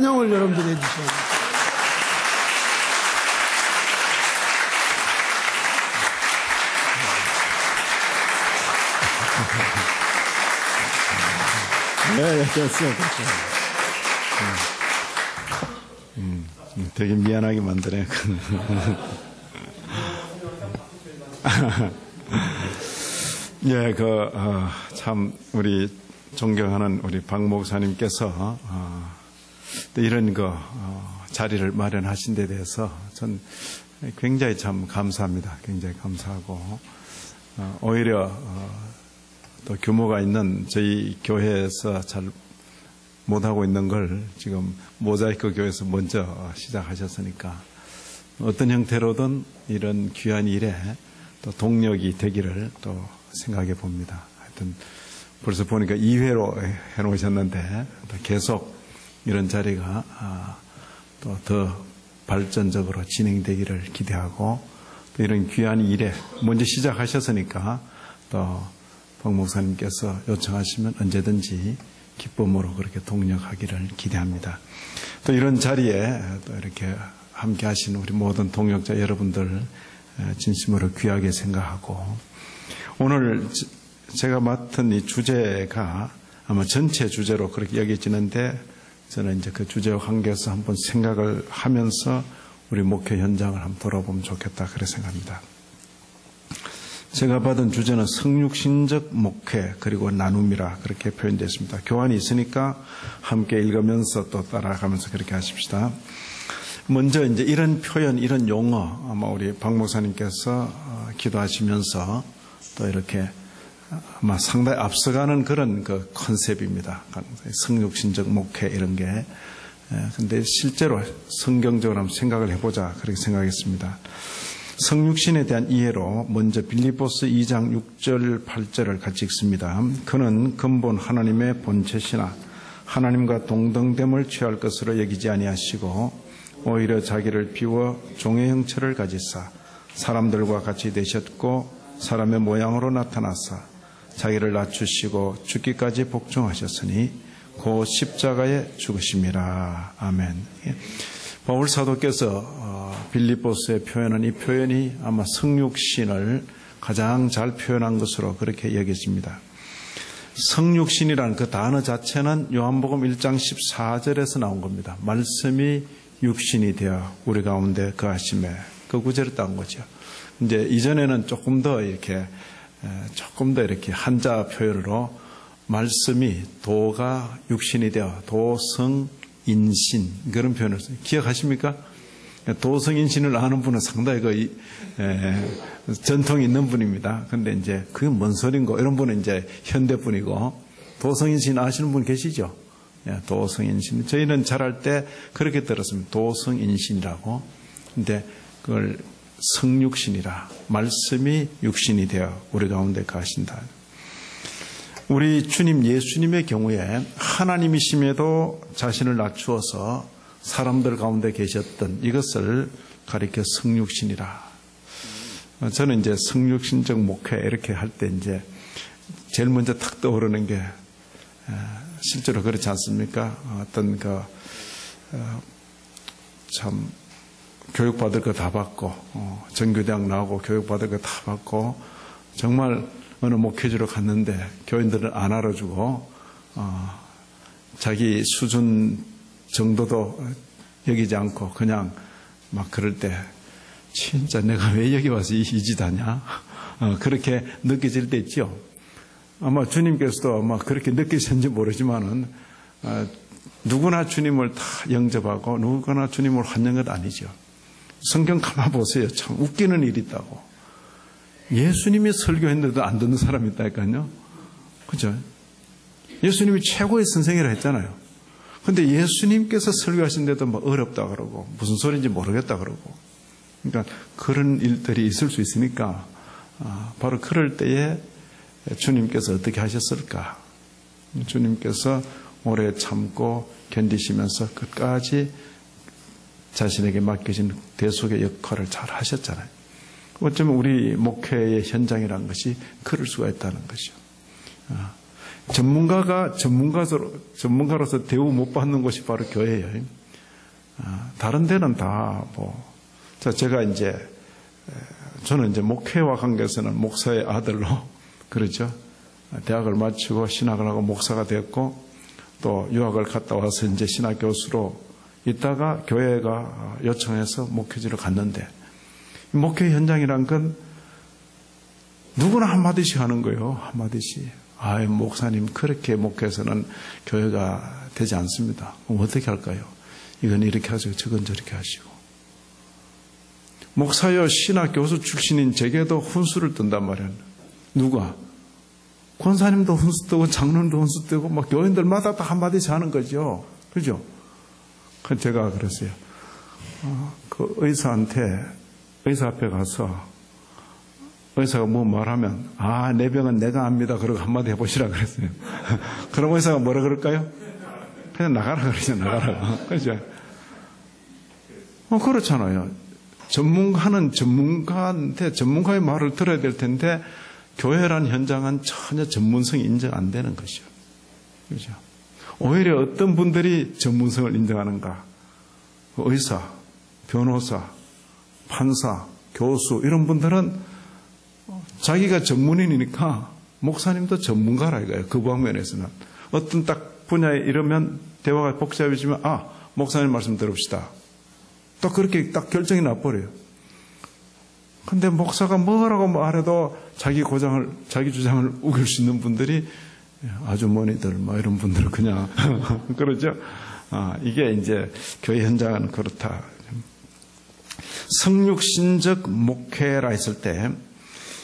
찬양을 여러분들이 해주셔야 돼요. 네, 됐어요. 되게 미안하게 만드네. 예, 참, 우리 존경하는 우리 박 목사님께서, 이런 자리를 마련하신 데 대해서 전 굉장히 참 감사합니다. 굉장히 감사하고, 오히려, 또 규모가 있는 저희 교회에서 잘 못하고 있는 걸 지금 모자이크 교회에서 먼저 시작하셨으니까 어떤 형태로든 이런 귀한 일에 또 동력이 되기를 또 생각해 봅니다. 하여튼 벌써 보니까 2회로 해놓으셨는데 또 계속 이런 자리가 또 더 발전적으로 진행되기를 기대하고 또 이런 귀한 일에 먼저 시작하셨으니까 또 박 목사님께서 요청하시면 언제든지 기쁨으로 그렇게 동력하기를 기대합니다. 또 이런 자리에 또 이렇게 함께 하시는 우리 모든 동역자 여러분들 진심으로 귀하게 생각하고 오늘 제가 맡은 이 주제가 아마 전체 주제로 그렇게 여겨지는데 저는 이제 그 주제와 관계해서 한번 생각을 하면서 우리 목회 현장을 한번 돌아보면 좋겠다 그렇게 생각합니다. 제가 받은 주제는 성육신적 목회 그리고 나눔이라 그렇게 표현되어 있습니다. 교환이 있으니까 함께 읽으면서 또 따라가면서 그렇게 하십시다. 먼저 이제 이런 표현, 이런 용어 아마 우리 박 목사님께서 기도하시면서 또 이렇게 아마 상당히 앞서가는 그런 그 컨셉입니다. 성육신적 목회 이런 게. 근데 실제로 성경적으로 한번 생각을 해보자 그렇게 생각했습니다. 성육신에 대한 이해로 먼저 빌립보서 2장 6절 8절을 같이 읽습니다. 그는 근본 하나님의 본체시나 하나님과 동등됨을 취할 것으로 여기지 아니하시고 오히려 자기를 비워 종의 형체를 가지사 사람들과 같이 되셨고 사람의 모양으로 나타나사 자기를 낮추시고 죽기까지 복종하셨으니 곧 십자가에 죽으심이라. 아멘. 바울 사도께서 빌립보서에 표현한 이 표현이 아마 성육신을 가장 잘 표현한 것으로 그렇게 여겨집니다. 성육신이라는 그 단어 자체는 요한복음 1장 14절에서 나온 겁니다. 말씀이 육신이 되어 우리 가운데 거하심에 그 구절을 따온 거죠. 이제 이전에는 조금 더 이렇게 한자 표현으로 말씀이 도가 육신이 되어 도성인신 그런 표현을 써요. 기억하십니까? 도성인신을 아는 분은 상당히 전통이 있는 분입니다. 근데 이제 그게 뭔 소린고 이런 분은 이제 현대 분이고 도성인신 아시는 분 계시죠? 도성인신. 저희는 잘할 때 그렇게 들었습니다. 도성인신이라고. 근데 그걸 성육신이라 말씀이 육신이 되어 우리 가운데 가신다. 우리 주님 예수님의 경우에 하나님이심에도 자신을 낮추어서 사람들 가운데 계셨던 이것을 가리켜 성육신이라. 저는 이제 성육신적 목회 이렇게 할 때 이제 제일 먼저 탁 떠오르는 게 실제로 그렇지 않습니까? 어떤 참 교육받을 거 다 받고 전교대학 나오고 교육받을 거 다 받고 정말 어느 목회지로 갔는데 교인들은 안 알아주고 자기 수준 정도도 여기지 않고 그냥 막 그럴 때 진짜 내가 왜 여기 와서 이 짓 하냐 그렇게 느껴질 때 있죠. 아마 주님께서도 아마 그렇게 느끼셨는지 모르지만은 누구나 주님을 다 영접하고 누구나 주님을 환영한 건 아니죠. 성경 가만 보세요. 참 웃기는 일이 있다고. 예수님이 설교했는데도 안 듣는 사람이 있다니까요. 그죠? 예수님이 최고의 선생이라 했잖아요. 근데 예수님께서 설교하신데도 뭐 어렵다 그러고 무슨 소리인지 모르겠다 그러고. 그러니까 그런 일들이 있을 수 있으니까 바로 그럴 때에 주님께서 어떻게 하셨을까? 주님께서 오래 참고 견디시면서 끝까지 자신에게 맡겨진 대속의 역할을 잘 하셨잖아요. 어쩌면 우리 목회의 현장이라는 것이 그럴 수가 있다는 것이죠. 전문가로서 대우 못 받는 곳이 바로 교회예요. 다른 데는 다 저는 이제 목회와 관계에서는 목사의 아들로 그렇죠. 대학을 마치고 신학을 하고 목사가 되었고 또 유학을 갔다 와서 이제 신학 교수로 있다가 교회가 요청해서 목회지로 갔는데 목회 현장이란 건 누구나 한마디씩 하는 거예요. 한마디씩. 목사님 그렇게 목회해서는 교회가 되지 않습니다. 그럼 어떻게 할까요? 이건 이렇게 하시고 저건 저렇게 하시고. 목사여 신학 교수 출신인 제게도 훈수를 뜬단 말이에요. 누가? 권사님도 훈수 뜨고 장로님도 훈수 뜨고 막 교인들마다 다 한마디씩 하는 거죠. 그죠? 그래서 제가 그랬어요. 그 의사 앞에 가서 의사가 뭐 말하면 내 병은 내가 압니다. 그러고 한마디 해보시라 그랬어요. 그럼 의사가 뭐라 그럴까요? 그냥 나가라 그러죠. 나가라. 그죠? 그렇잖아요. 전문가는 전문가한테 전문가의 말을 들어야 될 텐데 교회란 현장은 전혀 전문성이 인정 안 되는 것이죠. 그죠? 오히려 어떤 분들이 전문성을 인정하는가? 의사, 변호사, 판사, 교수 이런 분들은 자기가 전문인이니까 목사님도 전문가라 이거예요. 그 방면에서는 어떤 딱 분야에 이러면 대화가 복잡해지면 목사님 말씀 들읍시다. 또 그렇게 딱 결정이 나버려요. 근데 목사가 뭐라고 말해도 자기 주장을 우길 수 있는 분들이 아주머니들 이런 분들은 그냥 그러죠. 이게 이제 교회 현장은 그렇다. 성육신적 목회라 했을 때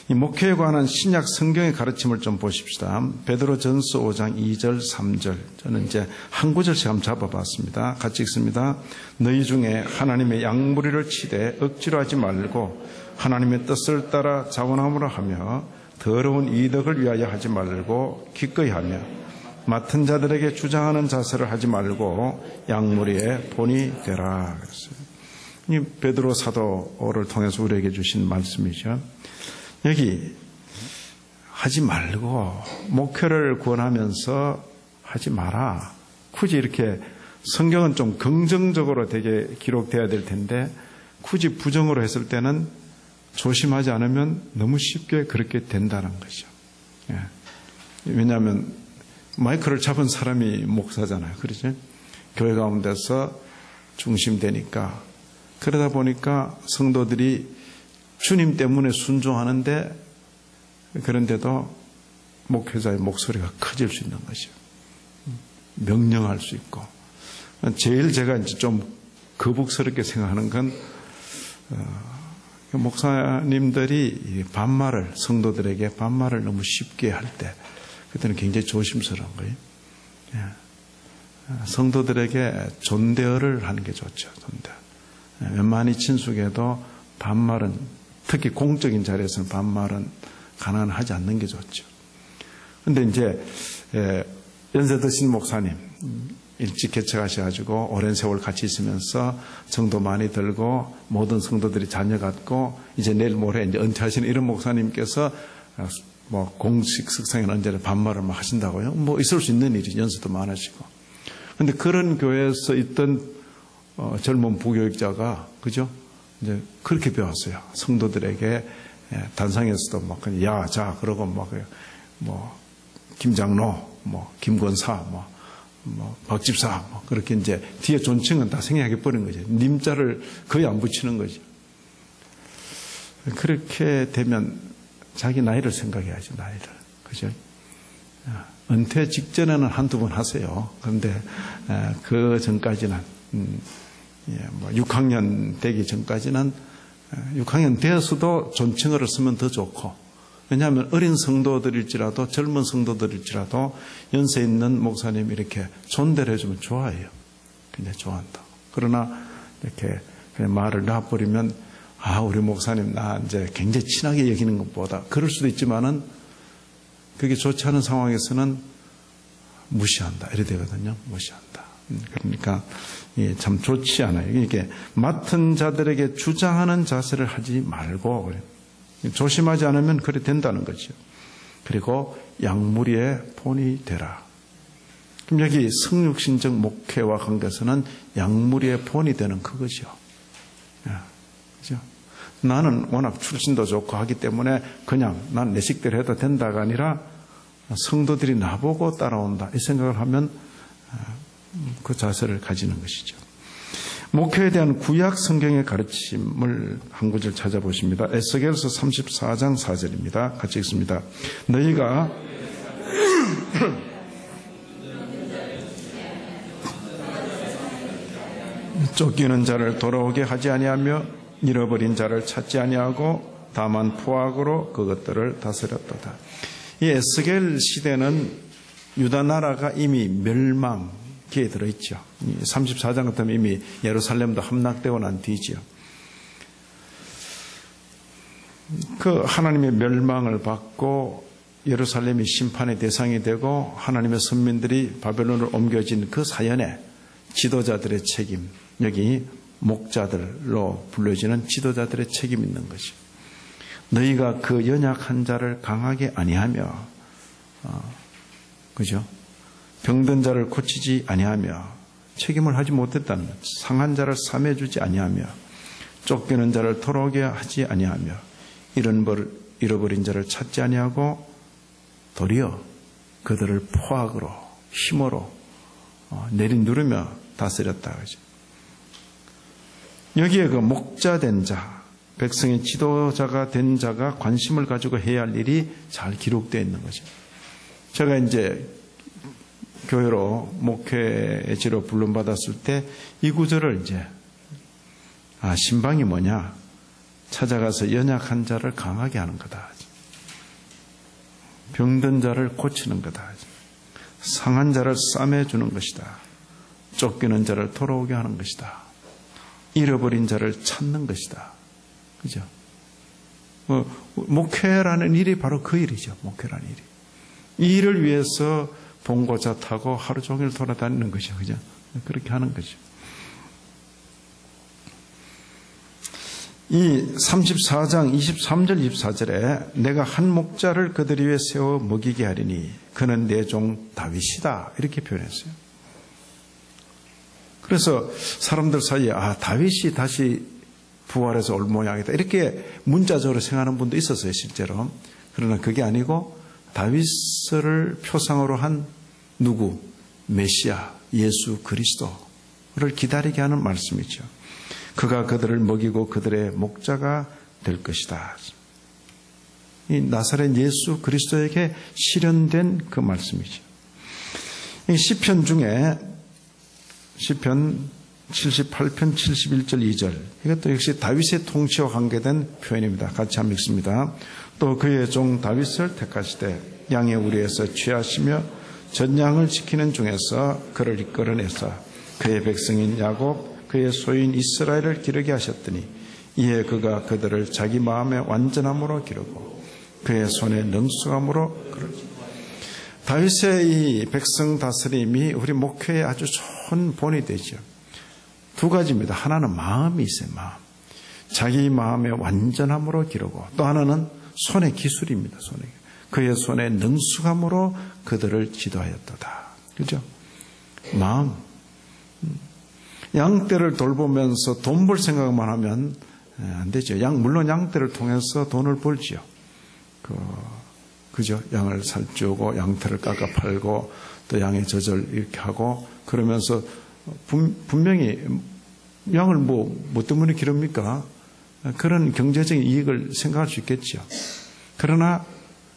이 목회에 관한 신약 성경의 가르침을 좀 보십시다. 베드로전서 5장 2절 3절 저는 이제 한 구절씩 한번 잡아봤습니다. 같이 읽습니다. 너희 중에 하나님의 양무리를 치되 억지로 하지 말고 하나님의 뜻을 따라 자원함으로 하며 더러운 이덕을 위하여 하지 말고 기꺼이 하며 맡은 자들에게 주장하는 자세를 하지 말고 양무리의 본이 되라. 이 베드로 사도를 통해서 우리에게 주신 말씀이죠. 여기 하지 말고 목회를 권하면서 하지 마라. 굳이 이렇게 성경은 좀 긍정적으로 되게 기록돼야 될 텐데 굳이 부정으로 했을 때는 조심하지 않으면 너무 쉽게 그렇게 된다는 거죠. 왜냐하면 마이크를 잡은 사람이 목사잖아요. 그렇죠? 교회 가운데서 중심되니까 그러다 보니까 성도들이 주님 때문에 순종하는데 그런데도 목회자의 목소리가 커질 수 있는 거죠. 명령할 수 있고. 제일 제가 이제 좀 거북스럽게 생각하는 건 목사님들이 성도들에게 반말을 너무 쉽게 할 때 그때는 굉장히 조심스러운 거예요. 성도들에게 존대어를 하는 게 좋죠. 존대. 웬만히 친숙해도 반말은 특히 공적인 자리에서는 반말은 가난하지 않는 게 좋죠. 그런데 이제 연세 드신 목사님 일찍 개척하셔가지고 오랜 세월 같이 있으면서 정도 많이 들고 모든 성도들이 자녀 같고 이제 내일 모레 이제 은퇴하시는 이런 목사님께서 공식 석상에 언제나 반말을 막 하신다고요? 있을 수 있는 일이 연세도 많으시고. 그런데 그런 교회에서 있던 젊은 부교육자가 그죠? 이제 그렇게 배웠어요. 성도들에게 단상에서도 야, 자, 그러고 김장로, 김권사, 박집사, 그렇게 이제 뒤에 존칭은 다 생략해 버린 거죠. 님자를 거의 안 붙이는 거죠. 그렇게 되면 자기 나이를 생각해야죠, 나이를. 그죠? 은퇴 직전에는 한두 번 하세요. 그런데 그 전까지는 6학년 되기 전까지는 6학년 되어서도 존칭어를 쓰면 더 좋고 왜냐하면 어린 성도들일지라도 젊은 성도들일지라도 연세 있는 목사님이 이렇게 존대를 해주면 좋아해요. 굉장히 좋아한다. 그러나 이렇게 그냥 말을 놔버리면 우리 목사님 나 이제 굉장히 친하게 여기는 것보다 그럴 수도 있지만은 그게 좋지 않은 상황에서는 무시한다. 이래 되거든요. 무시한다. 그러니까 참 좋지 않아요. 이게 맡은 자들에게 주장하는 자세를 하지 말고 조심하지 않으면 그래 된다는 거죠. 그리고 양무리의 본이 되라. 그럼 여기 성육신적 목회와 관계에서는 양무리의 본이 되는 그거죠. 그죠? 나는 워낙 출신도 좋고 하기 때문에 그냥 난 내 식대로 해도 된다가 아니라 성도들이 나보고 따라온다 이 생각을 하면 그 자세를 가지는 것이죠. 목회에 대한 구약 성경의 가르침을 한 구절 찾아보십니다. 에스겔서 34장 4절입니다. 같이 읽습니다. 너희가 쫓기는 자를 돌아오게 하지 아니하며 잃어버린 자를 찾지 아니하고 다만 포악으로 그것들을 다스렸도다. 이 에스겔 시대는 유다 나라가 이미 멸망기에 들어있죠. 34장 같으면 이미 예루살렘도 함락되고 난 뒤지요. 그 하나님의 멸망을 받고 예루살렘이 심판의 대상이 되고 하나님의 선민들이 바벨론으로 옮겨진 그 사연에 지도자들의 책임, 여기 목자들로 불려지는 지도자들의 책임이 있는 것이죠. 너희가 그 연약한 자를 강하게 아니하며, 그죠? 병든 자를 고치지 아니하며 책임을 하지 못했다는 것. 상한 자를 삼해주지 아니하며 쫓기는 자를 돌아오게 하지 아니하며 잃어버린 자를 찾지 아니하고 도리어 그들을 포악으로 힘으로 내리누르며 다스렸다. 그죠? 여기에 그 목자된 자, 백성의 지도자가 된 자가 관심을 가지고 해야 할 일이 잘 기록되어 있는 거죠. 제가 이제 교회로 목회지로 불론받았을 때 이 구절을 이제 신방이 뭐냐? 찾아가서 연약한 자를 강하게 하는 거다. 병든 자를 고치는 거다. 상한 자를 싸매주는 것이다. 쫓기는 자를 돌아오게 하는 것이다. 잃어버린 자를 찾는 것이다. 그죠? 목회라는 일이 바로 그 일이죠. 목회라는 일이. 이 일을 위해서 봉고차 타고 하루 종일 돌아다니는 거죠. 그죠? 그렇게 하는 거죠. 이 34장 23절 24절에 내가 한 목자를 그들 위에 세워 먹이게 하리니 그는 내 종 다윗이다. 이렇게 표현했어요. 그래서 사람들 사이에 다윗이 다시 부활해서 올 모양이다. 이렇게 문자적으로 생각하는 분도 있었어요. 실제로. 그러나 그게 아니고 다윗을 표상으로 한 누구? 메시아, 예수 그리스도를 기다리게 하는 말씀이죠. 그가 그들을 먹이고 그들의 목자가 될 것이다. 이 나사렛 예수 그리스도에게 실현된 그 말씀이죠. 이 시편 중에 시편 78편 71절 2절 이것도 역시 다윗의 통치와 관계된 표현입니다. 같이 한번 읽습니다. 또 그의 종 다윗을 택하시되 양의 우리에서 취하시며 전양을 지키는 중에서 그를 이끌어내사 그의 백성인 야곱 그의 소유인 이스라엘을 기르게 하셨더니 이에 그가 그들을 자기 마음의 완전함으로 기르고 그의 손의 능숙함으로 그르지. 다윗의 이 백성 다스림이 우리 목회에 아주 좋은 본이 되죠. 두 가지입니다. 하나는 마음이 있어요. 마음. 자기 마음의 완전함으로 기르고 또 하나는 손의 기술입니다. 그의 손의 능숙함으로 그들을 지도하였도다. 그죠? 마음. 양떼를 돌보면서 돈 벌 생각만 하면 안 되죠. 물론 양떼를 통해서 돈을 벌지요. 그죠? 양을 살찌우고 양털을 깎아 팔고 또 양의 젖을 이렇게 하고 그러면서 분명히 양을 뭐 때문에 기릅니까? 그런 경제적인 이익을 생각할 수 있겠죠. 그러나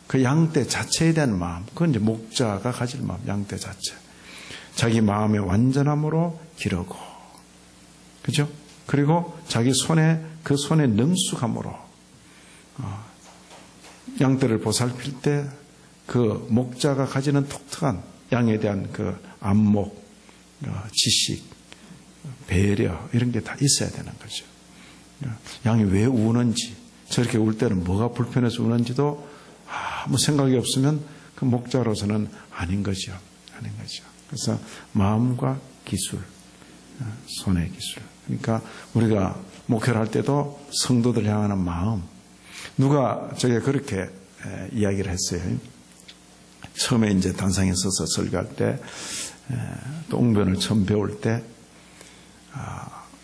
그 양떼 자체에 대한 마음, 그건 이제 목자가 가질 마음, 양떼 자체. 자기 마음의 완전함으로 기르고, 그죠? 그리고 자기 그 손의 능숙함으로, 양떼를 보살필 때 그 목자가 가지는 독특한 양에 대한 그 안목, 지식, 배려, 이런 게 다 있어야 되는 거죠. 양이 왜 우는지, 저렇게 울 때는 뭐가 불편해서 우는지도 아무 생각이 없으면 그 목자로서는 아닌 거죠. 그래서 마음과 기술, 손의 기술. 그러니까 우리가 목회를 할 때도 성도들 향하는 마음. 누가 저게 그렇게 이야기를 했어요. 처음에 이제 단상에 서서 설교할 때, 또 웅변을 처음 배울 때,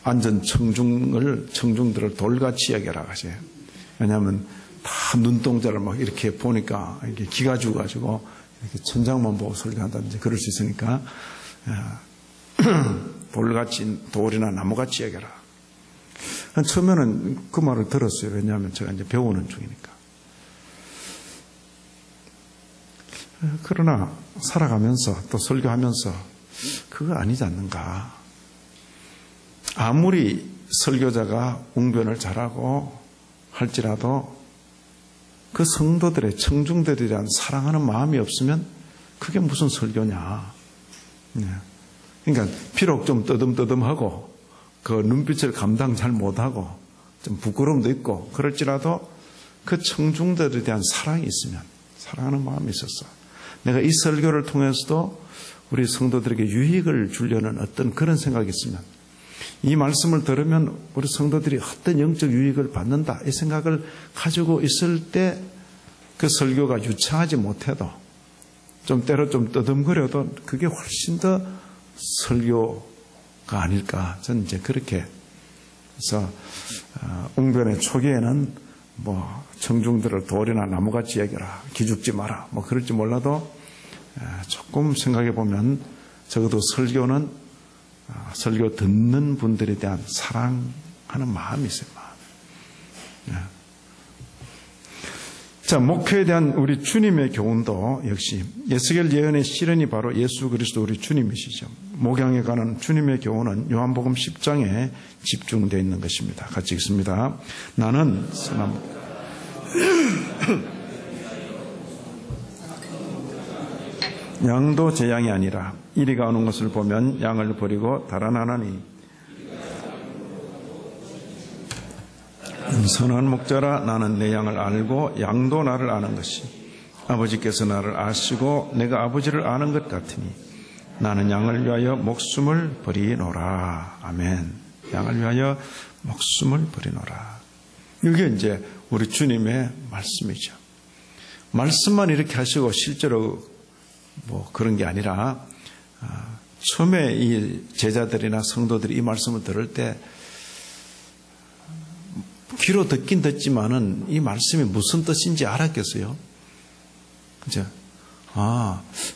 안전 청중들을 돌같이 여겨라 하세요. 왜냐하면 다 눈동자를 막 이렇게 보니까 이게 기가 죽어가지고 이렇게 천장만 보고 설교한다든지 그럴 수 있으니까 돌이나 나무같이 여겨라. 처음에는 그 말을 들었어요. 왜냐하면 제가 이제 배우는 중이니까. 그러나 살아가면서 또 설교하면서 그거 아니지 않는가. 아무리 설교자가 웅변을 잘하고 할지라도 그 성도들의 청중들에 대한 사랑하는 마음이 없으면 그게 무슨 설교냐. 그러니까 비록 좀 떠듬떠듬하고 그 눈빛을 감당 잘 못하고 좀 부끄러움도 있고 그럴지라도 그 청중들에 대한 사랑이 있으면, 사랑하는 마음이 있었어. 내가 이 설교를 통해서도 우리 성도들에게 유익을 주려는 어떤 그런 생각이 있으면, 이 말씀을 들으면 우리 성도들이 어떤 영적 유익을 받는다, 이 생각을 가지고 있을 때 그 설교가 유창하지 못해도 좀 때로 좀 떠듬거려도 그게 훨씬 더 설교가 아닐까. 저는 이제 그렇게 해서 웅변의 초기에는 뭐 청중들을 돌이나 나무같이 여겨라, 기죽지 마라, 뭐 그럴지 몰라도 조금 생각해 보면 적어도 설교는 설교 듣는 분들에 대한 사랑하는 마음이 있어요. 마음. 자, 목회에 대한 우리 주님의 교훈도 역시 에스겔 예언의 실현이 바로 예수 그리스도 우리 주님이시죠. 목양에 관한 주님의 교훈은 요한복음 10장에 집중되어 있는 것입니다. 같이 읽습니다. 나는 선한 양도 제 양이 아니라 이리가 오는 것을 보면 양을 버리고 달아나나니 선한 목자라 나는 내 양을 알고 양도 나를 아는 것이 아버지께서 나를 아시고 내가 아버지를 아는 것 같으니 나는 양을 위하여 목숨을 버리노라. 아멘. 양을 위하여 목숨을 버리노라. 이게 이제 우리 주님의 말씀이죠. 말씀만 이렇게 하시고 실제로 뭐 그런 게 아니라 처음에 이 제자들이나 성도들이 이 말씀을 들을 때 귀로 듣긴 듣지만은 이 말씀이 무슨 뜻인지 알았겠어요? 그죠?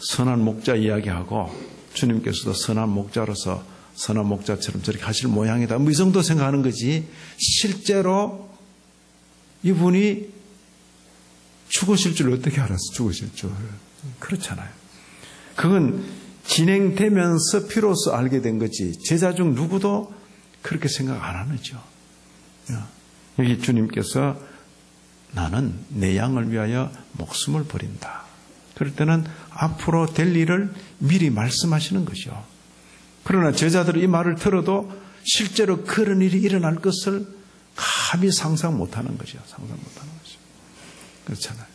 선한 목자 이야기하고 주님께서도 선한 목자로서 선한 목자처럼 저렇게 하실 모양이다. 뭐 이 정도 생각하는 거지. 실제로 이분이 죽으실 줄 어떻게 알았어? 죽으실 줄. 그렇잖아요. 그건 진행되면서 비로소 알게 된 거지. 제자 중 누구도 그렇게 생각 안 하죠. 여기 주님께서 나는 내 양을 위하여 목숨을 버린다. 그럴 때는 앞으로 될 일을 미리 말씀하시는 것이요. 그러나 제자들은 이 말을 들어도 실제로 그런 일이 일어날 것을 감히 상상 못하는 거죠. 상상 못하는 거죠. 그렇잖아요.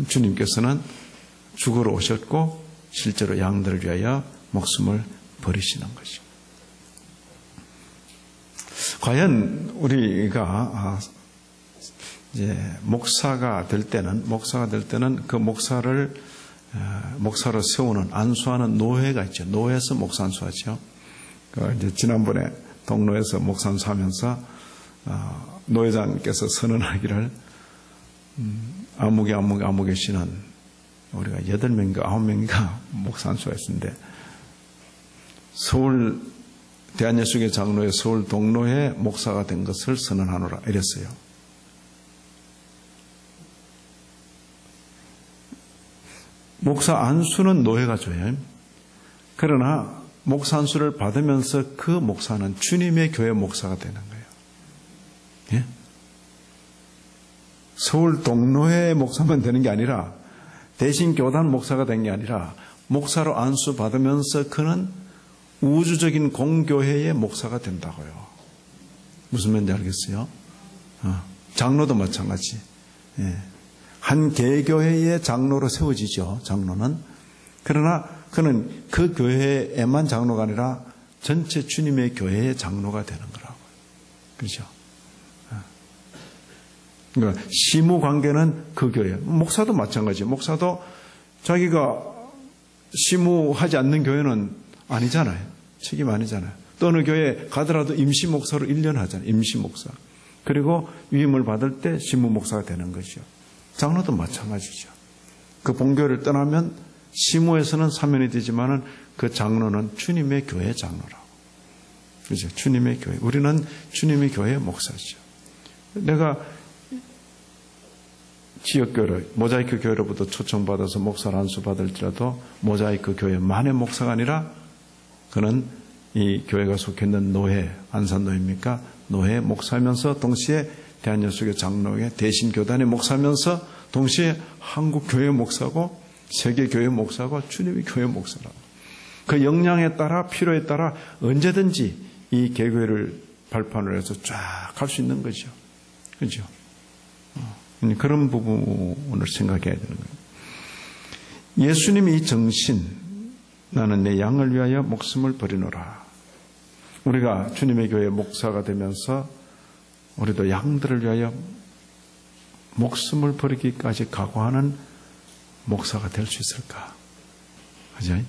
주님께서는 죽으러 오셨고 실제로 양들을 위하여 목숨을 버리시는 것이죠. 과연 우리가 이제 목사가 될 때는 그 목사로 세우는 안수하는 노회가 있죠. 노회에서 목사 안수하죠. 이제 지난번에 동로에서 목사 안수하면서 노회장께서 선언하기를 아무개 씨는 우리가 8명인가 9명인가 목사 안수했는데 서울 대한예수교 장로회 서울 동로회 목사가 된 것을 선언하노라 이랬어요. 목사 안수는 노회가 줘요. 그러나 목사 안수를 받으면서 그 목사는 주님의 교회 목사가 되는 거예요. 예? 서울 동로회 목사만 되는 게 아니라 대신 교단 목사가 된 게 아니라 목사로 안수 받으면서 그는 우주적인 공교회의 목사가 된다고요. 무슨 말인지 알겠어요? 장로도 마찬가지. 예. 한 개교회의 장로로 세워지죠. 장로는. 그러나 그는 그 교회에만 장로가 아니라 전체 주님의 교회의 장로가 되는 거라고요. 그렇죠? 그러니까 시무 관계는 그 교회. 목사도 마찬가지예요. 목사도 자기가 시무하지 않는 교회는 아니잖아요. 책임 아니잖아요. 또 어느 교회 가더라도 임시 목사로 1년 하잖아요. 임시 목사. 그리고 위임을 받을 때 시무 목사가 되는 것이죠. 장로도 마찬가지죠. 그 본교회를 떠나면 시무에서는 사면이 되지만은 그 장로는 주님의 교회 장로라고. 그죠? 주님의 교회. 우리는 주님의 교회 목사죠. 내가 지역교회, 모자이크 교회로부터 초청받아서 목사를 안수 받을지라도 모자이크 교회만의 목사가 아니라 그는 이 교회가 속해 있는 노회, 안산노회입니까? 노회 목사면서 동시에 대한예수교 장로회 대신교단의 목사면서 동시에 한국교회 목사고 세계교회 목사고 주님의 교회 목사라고. 그 역량에 따라 필요에 따라 언제든지 이 개교회를 발판을 해서 쫙 갈 수 있는 거죠. 그죠? 그런 부분을 생각해야 되는 거예요. 예수님이 이 정신, 나는 내 양을 위하여 목숨을 버리노라. 우리가 주님의 교회 목사가 되면서 우리도 양들을 위하여 목숨을 버리기까지 각오하는 목사가 될 수 있을까? 그죠?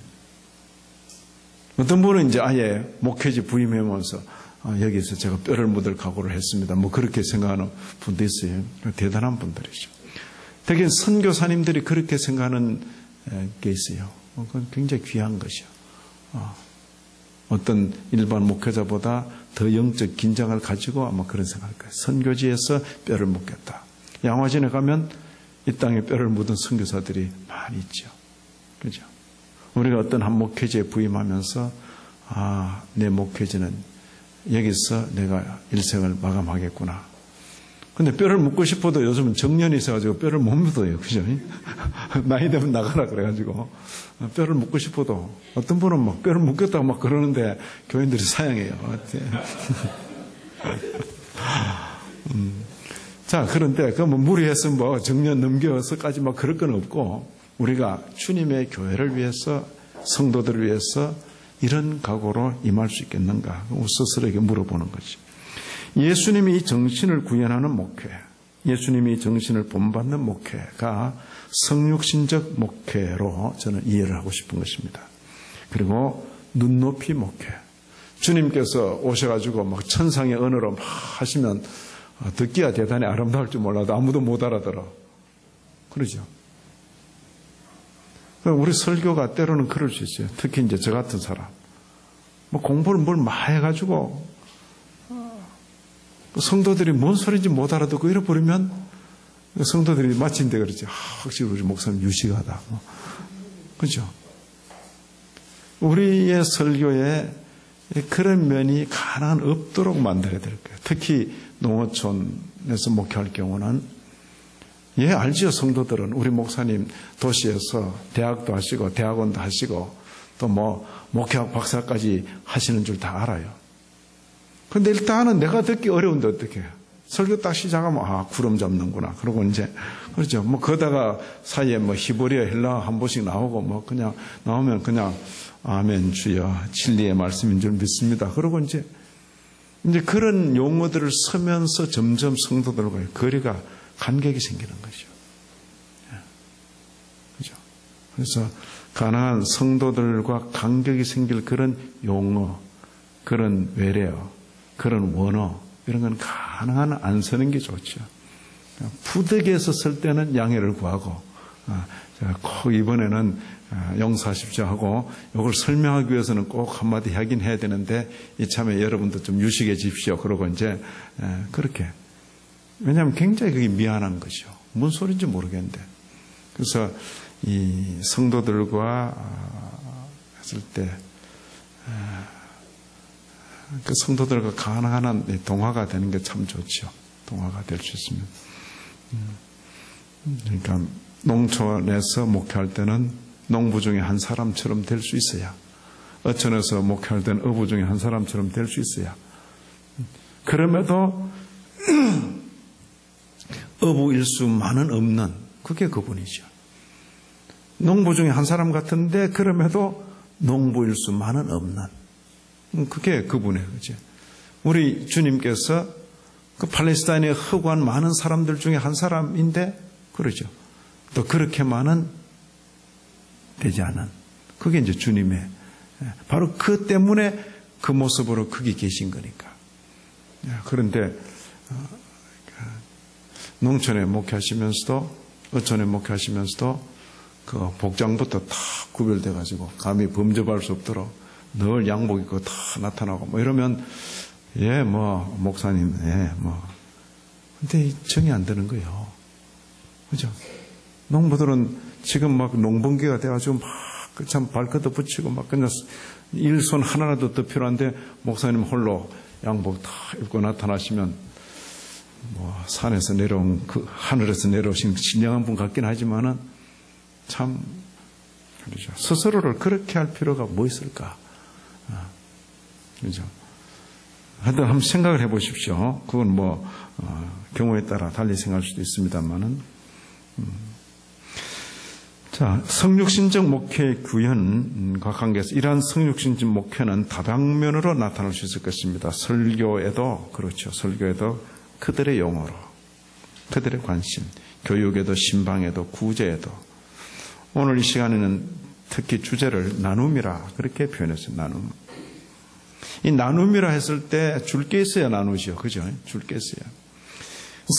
어떤 분은 이제 아예 목회지 부임하면서 여기서 제가 뼈를 묻을 각오를 했습니다. 뭐 그렇게 생각하는 분도 있어요. 대단한 분들이죠. 되게 선교사님들이 그렇게 생각하는 게 있어요. 그건 굉장히 귀한 것이요. 어떤 일반 목회자보다 더 영적 긴장을 가지고 아마 그런 생각할 거예요. 선교지에서 뼈를 묻겠다. 양화진에 가면 이 땅에 뼈를 묻은 선교사들이 많이 있죠. 그죠? 우리가 어떤 한 목회지에 부임하면서 내 목회지는 여기서 내가 일생을 마감하겠구나. 근데 뼈를 묻고 싶어도 요즘은 정년이 있어가지고 뼈를 못 묻어요. 그죠? 나이 되면 나가라 그래가지고 뼈를 묻고 싶어도 어떤 분은 막 뼈를 묻겠다고 막 그러는데 교인들이 사양해요. 자, 그런데 그 뭐 무리해서 뭐 정년 넘겨서까지 막 그럴 건 없고 우리가 주님의 교회를 위해서 성도들을 위해서 이런 각오로 임할 수 있겠는가? 스스로에게 물어보는 거지. 예수님이 이 정신을 구현하는 목회, 예수님이 이 정신을 본받는 목회가 성육신적 목회로 저는 이해를 하고 싶은 것입니다. 그리고 눈높이 목회. 주님께서 오셔가지고 막 천상의 언어로 막 하시면 듣기야 대단히 아름다울 줄 몰라도 아무도 못 알아들어. 그러죠. 우리 설교가 때로는 그럴 수 있어요. 특히 이제 저 같은 사람. 뭐 공부를 뭘 많이 해가지고 성도들이 뭔 소리인지 못 알아듣고 이래버리면 성도들이 마침내 그러지. 확실히 우리 목사님 유식하다. 그죠? 우리의 설교에 그런 면이 가능한 없도록 만들어야 될 거예요. 특히 농어촌에서 목회할 경우는 알지요. 성도들은 우리 목사님 도시에서 대학도 하시고 대학원도 하시고 또 뭐 목회학 박사까지 하시는 줄 다 알아요. 그런데 일단은 내가 듣기 어려운데 어떻게 해요? 설교 딱 시작하면 구름 잡는구나. 그러고 이제 그렇죠. 뭐 그러다가 사이에 뭐 히브리어 헬라 한 번씩 나오고 뭐 그냥 나오면 그냥 아멘 주여 진리의 말씀인 줄 믿습니다. 그러고 이제 그런 용어들을 쓰면서 점점 성도들과의 거리가 간격이 생기는 거죠. 그죠? 그래서 가능한 성도들과 간격이 생길 그런 용어, 그런 외래어, 그런 원어 이런 건 가능한 안 쓰는 게 좋죠. 부득이해서 쓸 때는 양해를 구하고 제가 꼭 이번에는 용서하십시오 하고 이걸 설명하기 위해서는 꼭 한마디 하긴 해야 되는데 이참에 여러분도 좀 유식해집시오. 그러고 이제 그렇게 왜냐하면 굉장히 그게 미안한 거죠. 뭔 소리인지 모르겠는데. 그래서 이 성도들과 했을 때 그 성도들과 가능한 한 동화가 되는 게 참 좋죠. 동화가 될 수 있으면. 그러니까 농촌에서 목회할 때는 농부 중에 한 사람처럼 될 수 있어야, 어촌에서 목회할 때는 어부 중에 한 사람처럼 될 수 있어야. 그럼에도 어부일수만은 없는 그게 그분이죠. 농부 중에 한 사람 같은데 그럼에도 농부일수만은 없는 그게 그분의 거죠. 우리 주님께서 그 팔레스타인에 허구한 많은 사람들 중에 한 사람인데 그러죠. 또 그렇게 많은 되지 않은, 그게 이제 주님의, 바로 그 때문에 그 모습으로 거기 계신 거니까. 그런데 농촌에 목회하시면서도, 어촌에 목회하시면서도 그 복장부터 다 구별돼 가지고 감히 범접할 수 없도록 늘 양복 입고 다 나타나고 뭐 이러면, 예, 뭐 목사님, 예, 뭐, 근데 정이 안 드는 거예요. 그죠? 농부들은 지금 막 농번기가 돼가지고 막 참 발끝도 붙이고 막 그냥 일손 하나라도 더 필요한데, 목사님 홀로 양복 다 입고 나타나시면 뭐 산에서 내려온, 그 하늘에서 내려오신 신령한 분 같긴 하지만은 참, 그렇죠. 스스로를 그렇게 할 필요가 뭐 있을까? 그죠? 하여튼 한번 생각을 해 보십시오. 그건 뭐 경우에 따라 달리 생각할 수도 있습니다만은. 자, 성육신적 목회의 구현과 관계해서 이러한 성육신적 목회는 다방면으로 나타날 수 있을 것입니다. 설교에도 그렇죠. 설교에도 그들의 용어로, 그들의 관심, 교육에도, 신방에도, 구제에도. 오늘 이 시간에는 특히 주제를 나눔이라 그렇게 표현했어요. 나눔. 이 나눔이라 했을 때 줄 게 있어야 나누죠. 그죠? 줄 게 있어야.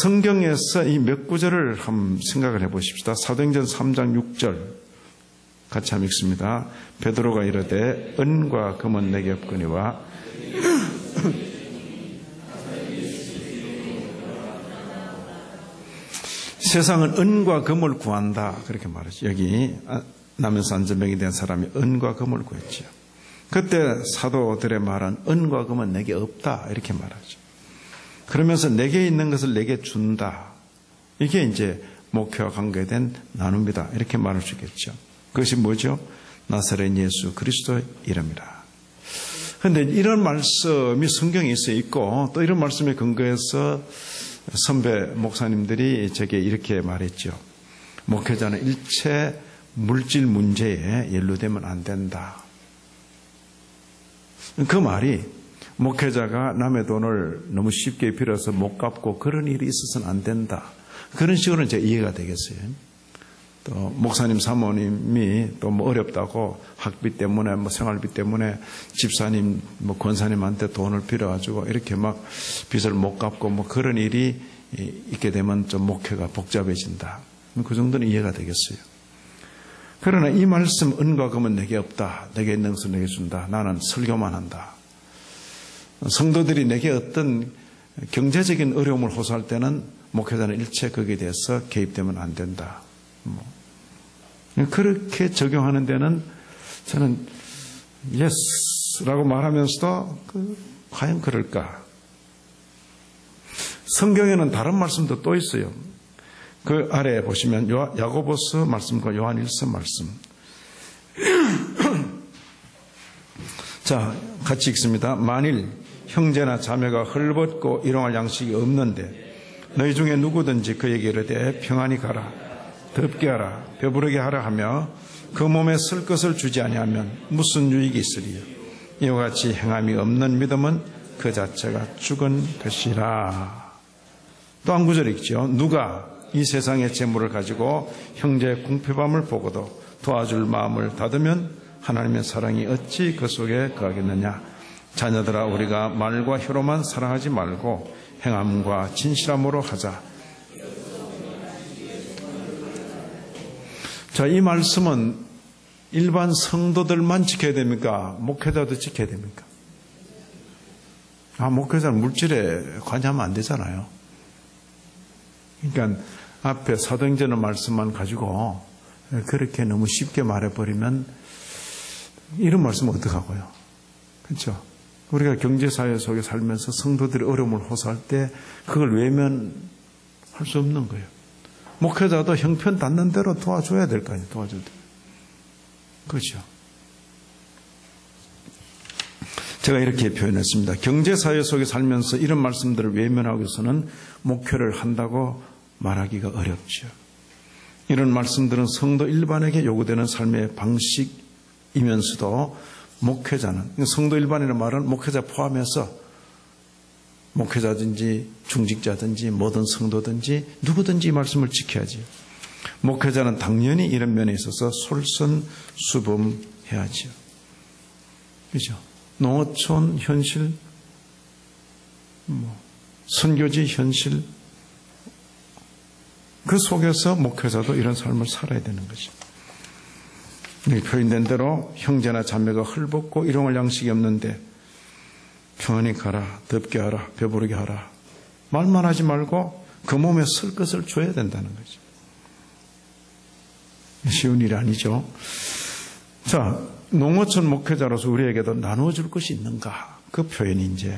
성경에서 이 몇 구절을 한번 생각을 해 보십시다. 사도행전 3장 6절 같이 한번 읽습니다. 베드로가 이르되 은과 금은 내게 없거니와 세상은 은과 금을 구한다. 그렇게 말하죠. 여기 남에서 안전병이 된 사람이 은과 금을 구했죠. 그때 사도들의 말은 은과 금은 내게 없다. 이렇게 말하죠. 그러면서 내게 있는 것을 내게 준다. 이게 이제 목회와 관계된 나눔이다. 이렇게 말할 수 있겠죠. 그것이 뭐죠? 나사렛 예수 그리스도의 이름이라. 그런데 이런 말씀이 성경에 있고 또 이런 말씀에 근거해서 선배 목사님들이 제게 이렇게 말했죠. 목회자는 일체 물질 문제에 연루되면 안 된다. 그 말이 목회자가 남의 돈을 너무 쉽게 빌어서 못 갚고 그런 일이 있어서는 안 된다. 그런 식으로는 이제 이해가 되겠어요. 또 목사님 사모님이 또 뭐 어렵다고 학비 때문에 뭐 생활비 때문에 집사님 뭐 권사님한테 돈을 빌어가지고 이렇게 막 빚을 못 갚고 뭐 그런 일이 있게 되면 좀 목회가 복잡해진다. 그 정도는 이해가 되겠어요. 그러나 이 말씀 은과 금은 내게 없다. 내게 있는 것을 내게 준다. 나는 설교만 한다. 성도들이 내게 어떤 경제적인 어려움을 호소할 때는 목회자는 일체 거기에 대해서 개입되면 안 된다. 그렇게 적용하는 데는 저는 예스라고 말하면서도 과연 그럴까? 성경에는 다른 말씀도 또 있어요. 그 아래에 보시면 야고보서 말씀과 요한일서 말씀. 자, 같이 읽습니다. 만일 형제나 자매가 헐벗고 일용할 양식이 없는데 너희 중에 누구든지 그에게 이르되 평안히 가라, 덥게 하라, 배부르게 하라 하며 그 몸에 쓸 것을 주지 아니하면 무슨 유익이 있으리요? 이와 같이 행함이 없는 믿음은 그 자체가 죽은 것이라. 또 한 구절 읽죠. 누가 이 세상의 재물을 가지고 형제의 궁핍함을 보고도 도와줄 마음을 닫으면 하나님의 사랑이 어찌 그 속에 거하겠느냐. 자녀들아, 우리가 말과 혀로만 사랑하지 말고 행함과 진실함으로 하자. 자, 이 말씀은 일반 성도들만 지켜야 됩니까? 목회자도 지켜야 됩니까? 목회자는 물질에 관여하면 안 되잖아요. 그러니까 앞에 사도행전의 말씀만 가지고 그렇게 너무 쉽게 말해버리면 이런 말씀은 어떡하고요? 그렇죠? 우리가 경제사회 속에 살면서 성도들이 어려움을 호소할 때 그걸 외면할 수 없는 거예요. 목회자도 형편 닿는 대로 도와줘야 될 거 아니에요. 도와줘야 돼요. 그렇죠? 제가 이렇게 표현했습니다. 경제사회 속에 살면서 이런 말씀들을 외면하고 있어서는 목회를 한다고 말하기가 어렵죠. 이런 말씀들은 성도 일반에게 요구되는 삶의 방식이면서도 목회자는, 성도 일반이라는 말은 목회자 포함해서 목회자든지 중직자든지 모든 성도든지 누구든지 이 말씀을 지켜야지. 목회자는 당연히 이런 면에 있어서 솔선수범해야죠. 그죠? 농어촌 현실, 선교지 현실, 그 속에서 목회자도 이런 삶을 살아야 되는 거죠. 표현된 대로 형제나 자매가 헐벗고 일용할 양식이 없는데 평안히 가라, 덥게 하라, 배부르게 하라. 말만 하지 말고 그 몸에 쓸 것을 줘야 된다는 거죠. 쉬운 일이 아니죠. 자, 농어촌 목회자로서 우리에게도 나누어줄 것이 있는가? 그 표현이 이제.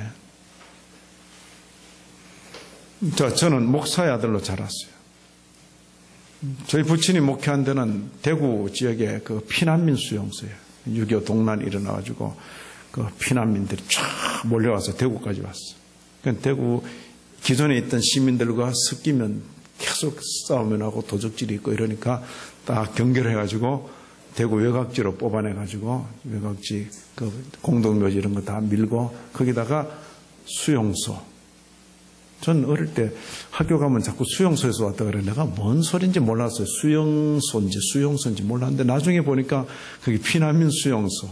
자, 저는 목사의 아들로 자랐어요. 저희 부친이 목회한 데는 대구 지역의 그 피난민 수용소예요. 6.25 동란이 일어나가지고 그 피난민들이 쫙 몰려와서 대구까지 왔어요. 그러니까 대구 기존에 있던 시민들과 섞이면 계속 싸우면 하고 도적질이 있고 이러니까 딱 경결해가지고 대구 외곽지로 뽑아내가지고 외곽지 그 공동묘지 이런 거 다 밀고 거기다가 수용소. 전 어릴 때 학교 가면 자꾸 수용소에서 왔다 그래. 내가 뭔 소린지 몰랐어요. 수용소인지 몰랐는데 나중에 보니까 거기 피난민 수용소.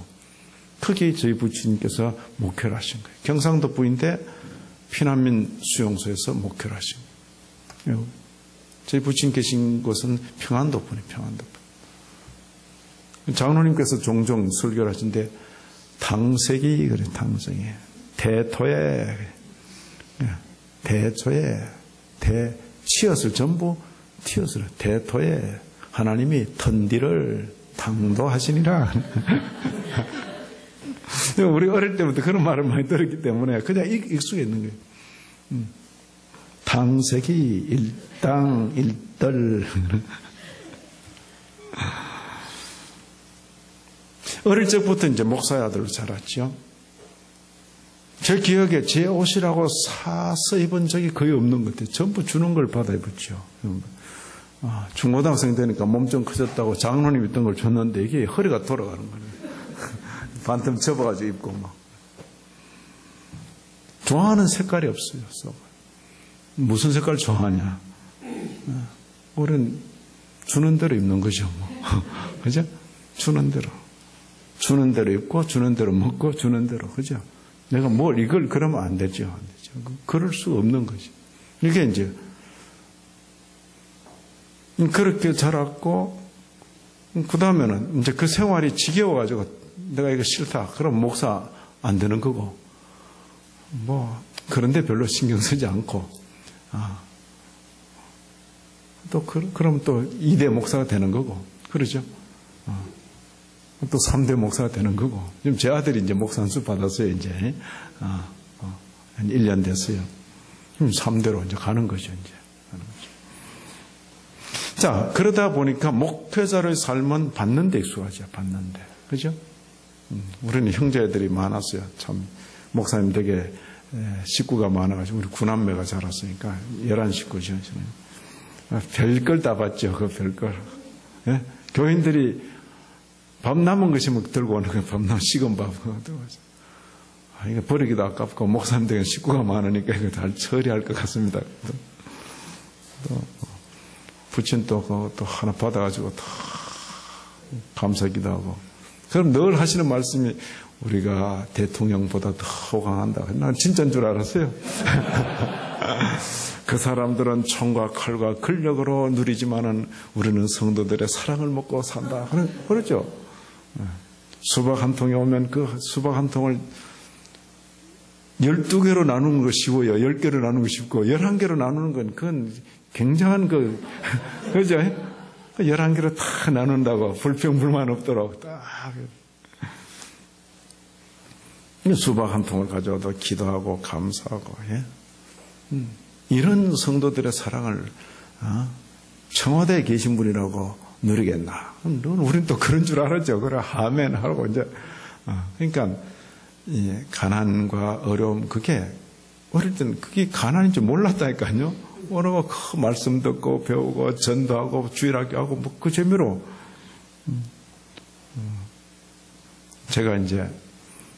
거기 저희 부친께서 목회를 하신 거예요. 경상도 부인데 피난민 수용소에서 목회를 하신 거예요. 저희 부친 계신 곳은 평안도분이에요. 평안도분. 장로님께서 종종 설교를 하신데 당색이 그래. 당색이 대토에 대초에 치엇을 전부 튀었으라. 대토에 하나님이 턴디를 당도하시니라. 우리 어릴 때부터 그런 말을 많이 들었기 때문에 그냥 익숙해 있는 거예요. 당색이 일당 일떨. 어릴 적부터 이제 목사의 아들로 자랐죠. 제 기억에 제 옷이라고 사서 입은 적이 거의 없는 것 같아요. 전부 주는 걸 받아 입었죠. 중고등학생 되니까 몸 좀 커졌다고 장로님 입던 걸 줬는데 이게 허리가 돌아가는 거예요. 반틈 접어가지고 입고 막. 좋아하는 색깔이 없어요. 무슨 색깔 좋아하냐. 우리는 주는 대로 입는 거죠. 뭐. 그죠? 주는 대로. 주는 대로 입고 주는 대로 먹고 주는 대로. 그죠? 내가 뭘 이걸 그러면 안 되죠. 안 되죠. 그럴 수 없는 거죠. 이게 이제 그렇게 자랐고 그 다음에는 이제 그 생활이 지겨워가지고 내가 이거 싫다. 그럼 목사 안 되는 거고 뭐 그런데 별로 신경 쓰지 않고 또 그럼 또 2대 목사가 되는 거고 그러죠. 또 3대 목사가 되는 거고. 지금 제 아들이 이제 목사 안수 받았어요, 이제. 한 1년 됐어요. 3대로 이제 가는 거죠, 이제. 가는 거죠. 자, 그러다 보니까 목회자의 삶은 받는 데 익숙하죠, 받는 데. 그죠? 우리는 형제들이 많았어요. 참, 목사님 되게 식구가 많아가지고, 우리 9남매가 자랐으니까, 11식구죠. 별걸 다 받죠, 그 별걸. 예? 교인들이 밥 남은 것이 뭐 들고 오는 거예요. 밥 남은 식은 밥. 이거 버리기도 아깝고, 목사님들은 식구가 많으니까 이거 다 처리할 것 같습니다. 또 부친 또 하나 받아가지고 다 감사기도 하고. 그럼 늘 하시는 말씀이 우리가 대통령보다 더 호강한다. 난 진짜인 줄 알았어요. 그 사람들은 총과 칼과 권력으로 누리지만은 우리는 성도들의 사랑을 먹고 산다. 그렇죠? 수박 한 통에 오면 그 수박 한 통을 12개로 나누는 거 쉬워요. 10개로 나누는 거 쉽고 11개로 나누는 건 그건 굉장한 그죠? 11개로 다 나눈다고 불평불만 없도록 딱 수박 한 통을 가져와도 기도하고 감사하고 예? 이런 성도들의 사랑을 청와대에 계신 분이라고 누리겠나? 우리는 또 그런 줄 알았죠. 그래 아멘 하고 이제 그러니까 이 가난과 어려움 그게 어릴 때는 그게 가난인 줄 몰랐다니까요. 오늘 그 말씀 듣고 배우고 전도하고 주일학교 하고 뭐 그 재미로 제가 이제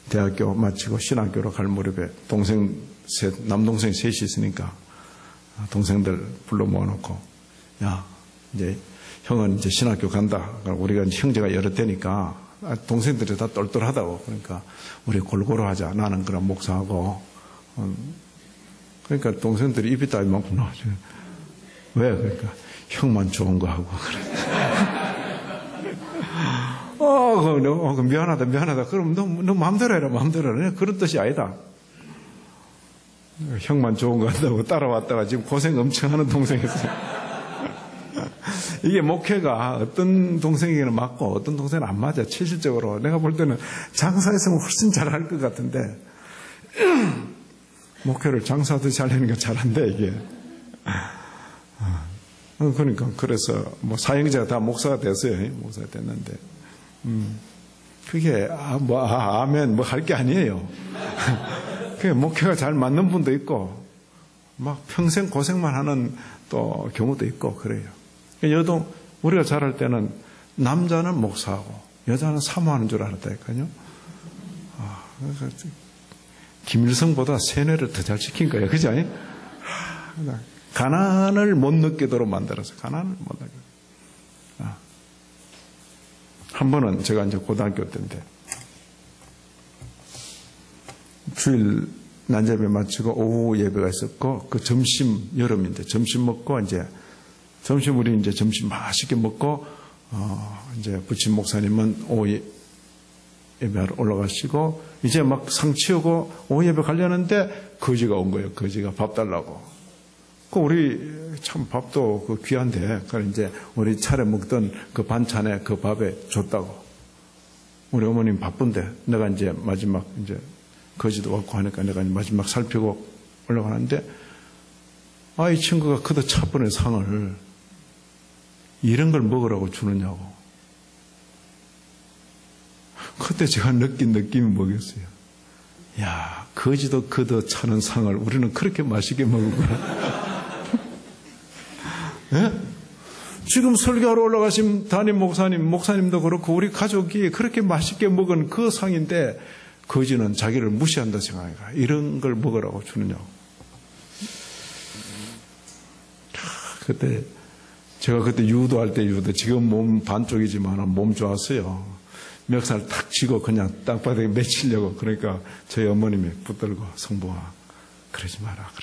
대학교 마치고 신학교로 갈 무렵에 남동생 셋이 있으니까 동생들 불러 모아놓고 야 이제 형은 이제 신학교 간다. 우리가 이제 형제가 여러 되니까 동생들이 다 똘똘하다고. 그러니까 우리 골고루 하자. 나는 그럼 목사하고. 그러니까 동생들이 입이 다 이만큼 나오죠. 왜? 그러니까 형만 좋은 거 하고 그래. 미안하다. 그럼 너 마음대로 해라, 마음대로 해라. 그런 뜻이 아니다. 형만 좋은 거 한다고 따라왔다가 지금 고생 엄청 하는 동생이었어요. 이게 목회가 어떤 동생에게는 맞고 어떤 동생은 안 맞아. 실질적으로 내가 볼 때는 장사했으면 훨씬 잘할 것 같은데 목회를 장사하듯이 하려는 게 잘한데 이게. 그러니까 그래서 뭐 사형제가 다 목사가 됐어요. 목사가 됐는데 그게 아멘 뭐 할 게 아니에요. 그게 목회가 잘 맞는 분도 있고 막 평생 고생만 하는 또 경우도 있고 그래요. 여동 우리가 잘할 때는 남자는 목사하고 여자는 사모하는 줄 알았다니까요. 김일성보다 세뇌를 더 잘 시킨 거예요. 그죠? 가난을 못 느끼도록 만들어서 가난을 못 느끼도록. 한 번은 제가 이제 고등학교 때인데 주일 난제배 마치고 오후 예배가 있었고 그 점심 여름인데 점심 먹고 이제 점심 우리 이제 점심 맛있게 먹고 이제 부친 목사님은 오후 예배하러 올라가시고 이제 막 상 치우고 오후 예배 가려는데 거지가 온 거예요. 거지가 밥 달라고. 그 우리 참 밥도 그 귀한데 그걸 이제 우리 차례 먹던 그 반찬에 그 밥에 줬다고. 우리 어머님 바쁜데 내가 이제 마지막 이제 거지도 왔고 하니까 내가 마지막 살피고 올라가는데 이 친구가 그도 차번에 상을 이런 걸 먹으라고 주느냐고. 그때 제가 느낀 느낌이 뭐겠어요? 야, 거지도 그도 차는 상을 우리는 그렇게 맛있게 먹었구나. 예? 지금 설교하러 올라가신 담임 목사님도 그렇고 우리 가족이 그렇게 맛있게 먹은 그 상인데 거지는 자기를 무시한다 생각해가 이런 걸 먹으라고 주느냐고. 그때 제가 그때 유도할 때 지금 몸 반쪽이지만 몸 좋았어요. 멱살 탁 쥐고 그냥 땅바닥에 맺히려고. 그러니까 저희 어머님이 붙들고 성부아 그러지 마라.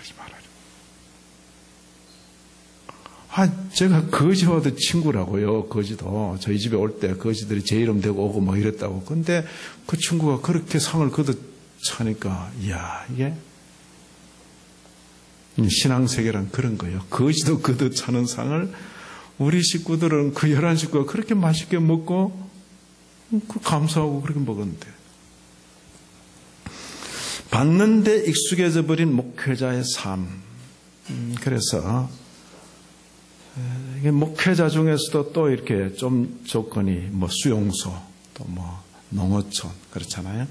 제가 거지와도 친구라고요. 거지도 저희 집에 올 때 거지들이 제 이름 대고 오고 막 이랬다고. 근데 그 친구가 그렇게 상을 거듭 차니까 이야 이게 신앙세계란 그런 거예요. 거지도 거듭 차는 상을 우리 식구들은 그 11식구가 그렇게 맛있게 먹고 감사하고 그렇게 먹었는데 받는데 익숙해져 버린 목회자의 삶. 그래서 이게 목회자 중에서도 또 이렇게 좀 조건이 뭐 수용소 또 뭐 농어촌 그렇잖아요.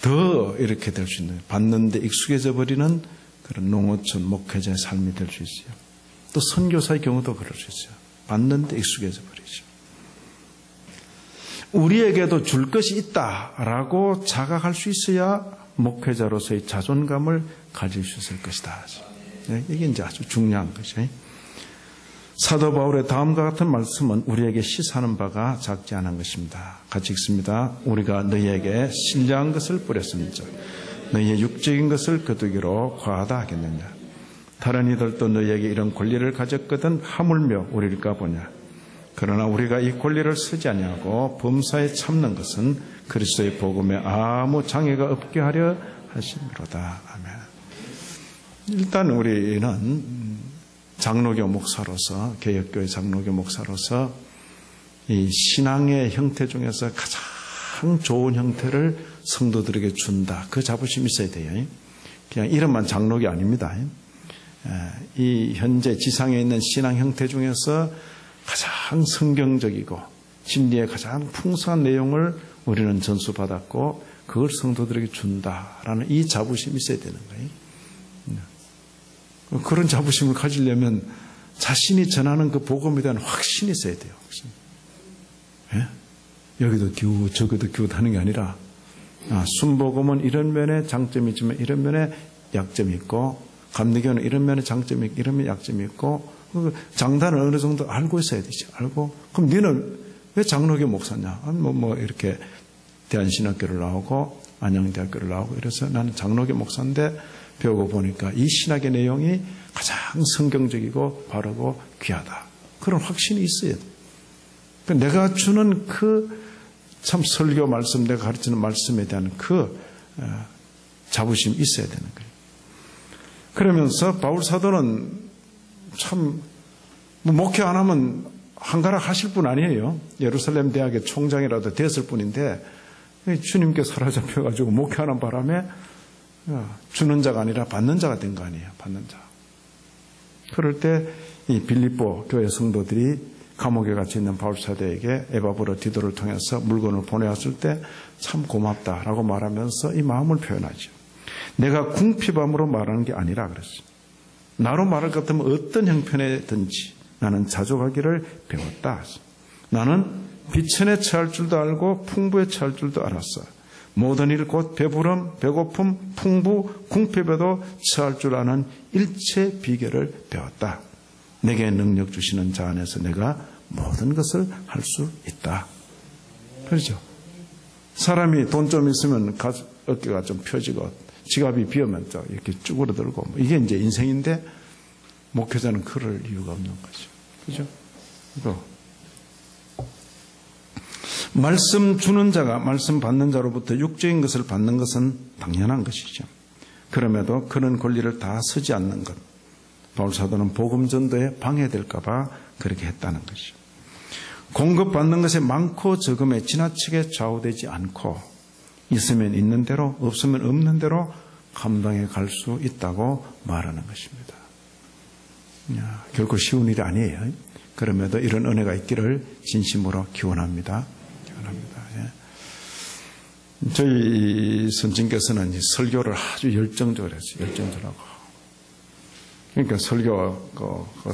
더 이렇게 될 수 있는 받는데 익숙해져 버리는 그런 농어촌 목회자의 삶이 될 수 있어요. 또 선교사의 경우도 그럴 수 있어요. 받는데 익숙해져 버리죠. 우리에게도 줄 것이 있다라고 자각할 수 있어야 목회자로서의 자존감을 가질 수 있을 것이다. 이게 이제 아주 중요한 거죠. 사도 바울의 다음과 같은 말씀은 우리에게 시사하는 바가 작지 않은 것입니다. 같이 읽습니다. 우리가 너희에게 신령한 것을 뿌렸음즉 너희의 육적인 것을 거두기로 과하다 하겠느냐. 다른 이들도 너희에게 이런 권리를 가졌거든 하물며 우리일까 보냐. 그러나 우리가 이 권리를 쓰지 아니하고 범사에 참는 것은 그리스도의 복음에 아무 장애가 없게 하려 하심이로다. 아멘. 일단 우리는 장로교 목사로서 개혁교회 장로교 목사로서 이 신앙의 형태 중에서 가장 좋은 형태를 성도들에게 준다. 그 자부심이 있어야 돼요. 그냥 이름만 장로교 아닙니다. 이 현재 지상에 있는 신앙 형태 중에서 가장 성경적이고 진리의 가장 풍성한 내용을 우리는 전수받았고 그걸 성도들에게 준다라는 이 자부심이 있어야 되는 거예요. 그런 자부심을 가지려면 자신이 전하는 그 복음에 대한 확신이 있어야 돼요. 확신. 예? 여기도 기우 저기도 기우 하는 게 아니라 순복음은 이런 면에 장점이 있지만 이런 면에 약점이 있고 감리교는 이런 면에 장점이 있고 이런 면에 약점이 있고 장단을 어느 정도 알고 있어야 되지. 알고. 그럼 너는 왜 장로교 목사냐? 이렇게 대한신학교를 나오고 안양대학교를 나오고 이래서 나는 장로교 목사인데 배우고 보니까 이 신학의 내용이 가장 성경적이고 바르고 귀하다. 그런 확신이 있어야 돼. 내가 주는 참 설교 말씀, 내가 가르치는 말씀에 대한 자부심이 있어야 되는 거예요. 그러면서 바울 사도는 참 목회 안 하면 한가락 하실 분 아니에요. 예루살렘 대학의 총장이라도 됐을 뿐인데 주님께 사로잡혀가지고 목회하는 바람에 주는 자가 아니라 받는 자가 된 거 아니에요. 받는 자. 그럴 때 이 빌립보 교회 성도들이 감옥에 갇혀 있는 바울 사도에게 에바브로 디도를 통해서 물건을 보내왔을 때 참 고맙다라고 말하면서 이 마음을 표현하죠. 내가 궁핍함으로 말하는 게 아니라 그랬어요. 나로 말할 것 같으면 어떤 형편에든지 나는 자족하기를 배웠다. 나는 비천에 처할 줄도 알고 풍부에 처할 줄도 알았어. 모든 일 곧 배부름, 배고픔, 풍부, 궁핍에도 처할 줄 아는 일체 비결을 배웠다. 내게 능력 주시는 자 안에서 내가 모든 것을 할 수 있다. 그렇죠? 사람이 돈 좀 있으면 어깨가 좀 펴지고 지갑이 비우면 이렇게 쭈그러들고 이게 이제 인생인데 목회자는 그럴 이유가 없는 거죠. 그죠? 이거. 말씀 주는 자가 말씀 받는 자로부터 육적인 것을 받는 것은 당연한 것이죠. 그럼에도 그런 권리를 다 쓰지 않는 것. 바울 사도는 복음 전도에 방해될까 봐 그렇게 했다는 것이죠. 공급받는 것에 많고 적음에 지나치게 좌우되지 않고 있으면 있는 대로 없으면 없는 대로 감당해 갈 수 있다고 말하는 것입니다. 결코 쉬운 일이 아니에요. 그럼에도 이런 은혜가 있기를 진심으로 기원합니다. 저희 선생님께서는 설교를 아주 열정적으로 했어요. 열정적으로 하고. 그러니까 설교,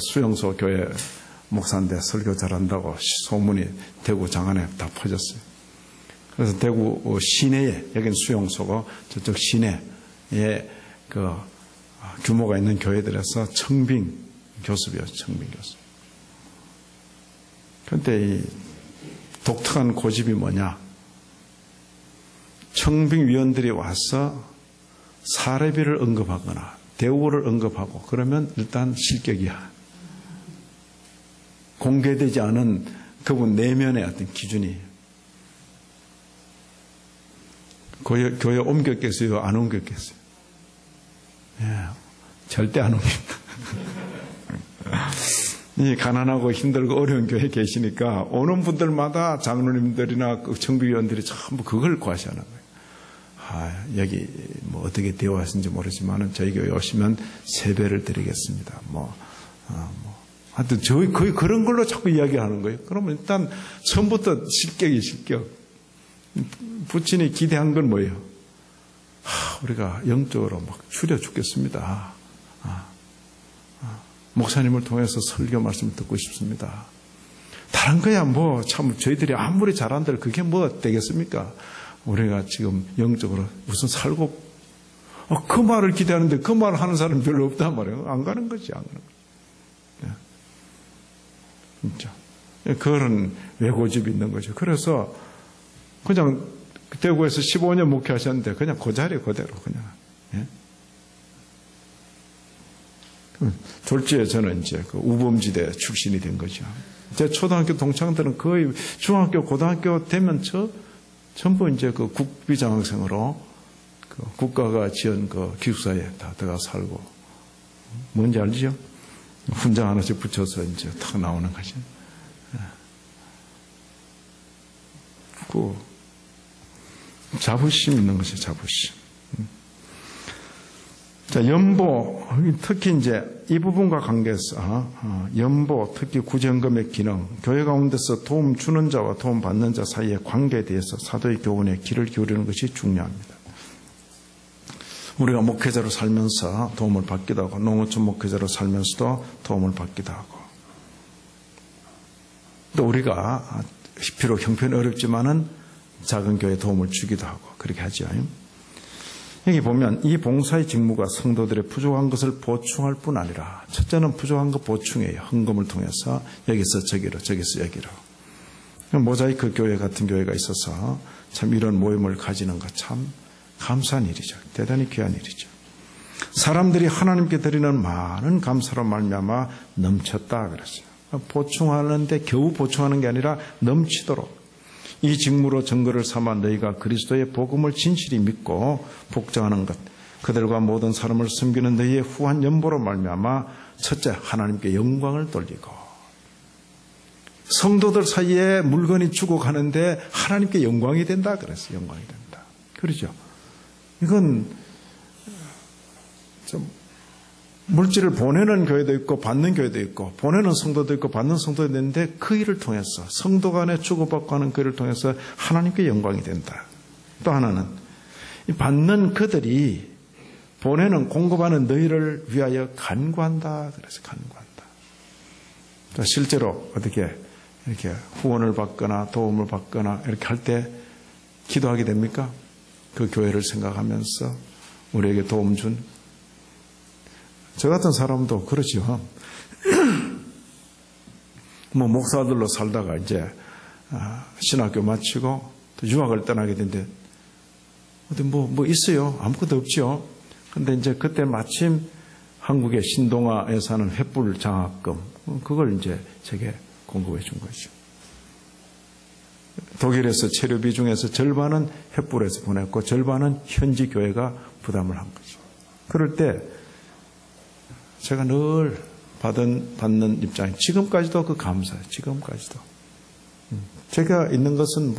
수용소 교회 목사인데 설교 잘한다고 소문이 대구 장안에 다 퍼졌어요. 그래서 대구 시내에, 여기는 수용소고 저쪽 시내에 규모가 있는 교회들에서 청빙 교습이었어요. 청빙 교습. 그런데 이 독특한 고집이 뭐냐? 청빙위원들이 와서 사례비를 언급하거나 대우를 언급하고 그러면 일단 실격이야. 공개되지 않은 그분 내면의 어떤 기준이 교회 옮겼겠어요? 안 옮겼겠어요? 예, 절대 안 옮깁니다. 이 가난하고 힘들고 어려운 교회에 계시니까 오는 분들마다 장로님들이나 청비위원들이 전부 그걸 과시하는 거예요. 여기 뭐 어떻게 되어 왔는지 모르지만 저희 교회 오시면 세배를 드리겠습니다. 하여튼 거의 그런 걸로 자꾸 이야기하는 거예요. 그러면 일단 처음부터 실격. 부친이 기대한 건 뭐예요? 우리가 영적으로 막 추려 죽겠습니다. 목사님을 통해서 설교 말씀을 듣고 싶습니다. 다른 거야 참 저희들이 아무리 잘한들 그게 뭐 되겠습니까? 우리가 지금 영적으로 무슨 살고 그 말을 기대하는데 그 말을 하는 사람이 별로 없단 말이에요. 안 가는 거지. 안 가는 거지. 진짜. 그런 외고집이 있는 거죠. 그래서 그냥 대구에서 15년 목회하셨는데 그냥 그 자리에 그대로 그냥. 예? 졸지에 저는 이제 우범지대 출신이 된 거죠. 제 초등학교 동창들은 거의 중학교, 고등학교 되면 전부 이제 국비장학생으로 국가가 지은 기숙사에 다 들어가 살고. 뭔지 알죠? 훈장 하나씩 붙여서 이제 탁 나오는 거죠. 자부심 있는 것이 자부심. 자, 연보, 특히 이제 이 부분과 관계해서, 연보, 특히 구제연금의 기능, 교회 가운데서 도움 주는 자와 도움 받는 자 사이의 관계에 대해서 사도의 교훈에 귀를 기울이는 것이 중요합니다. 우리가 목회자로 살면서 도움을 받기도 하고, 농어촌 목회자로 살면서도 도움을 받기도 하고, 또 우리가 비록 형편이 어렵지만은 작은 교회에 도움을 주기도 하고, 그렇게 하죠. 여기 보면 이 봉사의 직무가 성도들의 부족한 것을 보충할 뿐 아니라 첫째는 부족한 것 보충이에요. 헌금을 통해서 여기서 저기로 저기서 여기로. 모자이크 교회 같은 교회가 있어서 참 이런 모임을 가지는 것 참 감사한 일이죠. 대단히 귀한 일이죠. 사람들이 하나님께 드리는 많은 감사로 말미암아 넘쳤다 그랬어요. 보충하는데 겨우 보충하는 게 아니라 넘치도록 이 직무로 증거를 삼아 너희가 그리스도의 복음을 진실히 믿고 복종하는 것, 그들과 모든 사람을 섬기는 너희의 후한 연보로 말미암아 첫째 하나님께 영광을 돌리고, 성도들 사이에 물건이 주고 가는데 하나님께 영광이 된다 그랬어요. 영광이 된다. 그렇죠. 이건 좀 물질을 보내는 교회도 있고 받는 교회도 있고, 보내는 성도도 있고 받는 성도도 있는데 그 일을 통해서 성도 간에 주고받고 하는 그 일을 통해서 하나님께 영광이 된다. 또 하나는 받는 그들이 보내는 공급하는 너희를 위하여 간구한다. 그래서 간구한다. 실제로 어떻게 이렇게 후원을 받거나 도움을 받거나 이렇게 할 때 기도하게 됩니까? 그 교회를 생각하면서 우리에게 도움 준 저 같은 사람도 그렇죠. 목사들로 살다가 이제 신학교 마치고 또 유학을 떠나게 됐는데 어디 뭐 있어요? 아무것도 없죠. 근데 이제 그때 마침 한국의 신동아에서 하는 횃불 장학금 그걸 이제 제게 공급해 준 거죠. 독일에서 체류비 중에서 절반은 횃불에서 보냈고 절반은 현지 교회가 부담을 한 거죠. 그럴 때 제가 늘 받는 입장이 지금까지도 그 감사해요. 지금까지도. 제가 있는 것은